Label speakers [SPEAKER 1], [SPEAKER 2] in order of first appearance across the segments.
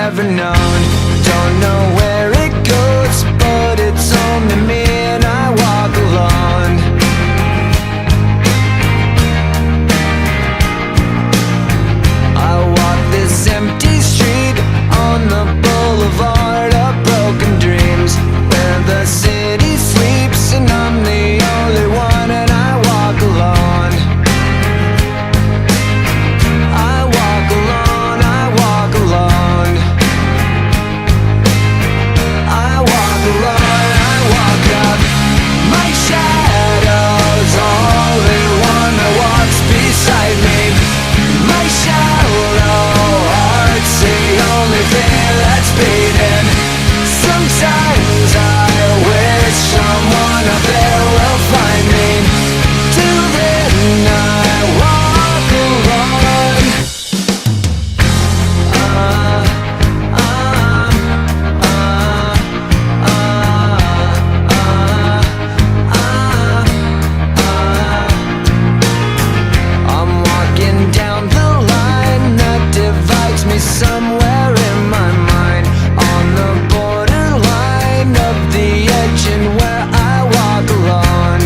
[SPEAKER 1] ever known. Don't know where it goes, but it's only me and I walk alone. I walk this empty street on the boulevard of broken dreams, where the city sleeps and I'm the only one, and I walk alone. I walk alone, I walk alone. I walk alone, I walk up. My shadow's only one that walks beside me. My shallow heart's the only thing that's beating. Sometimes I wish someone up there will find me. Till then I walk alone. I'm walking down the line that divides me somewhere in my mind, on the borderline of the edge and where I walk alone.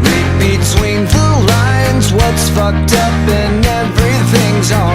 [SPEAKER 1] Read between the lines, what's fucked up and everything's alright.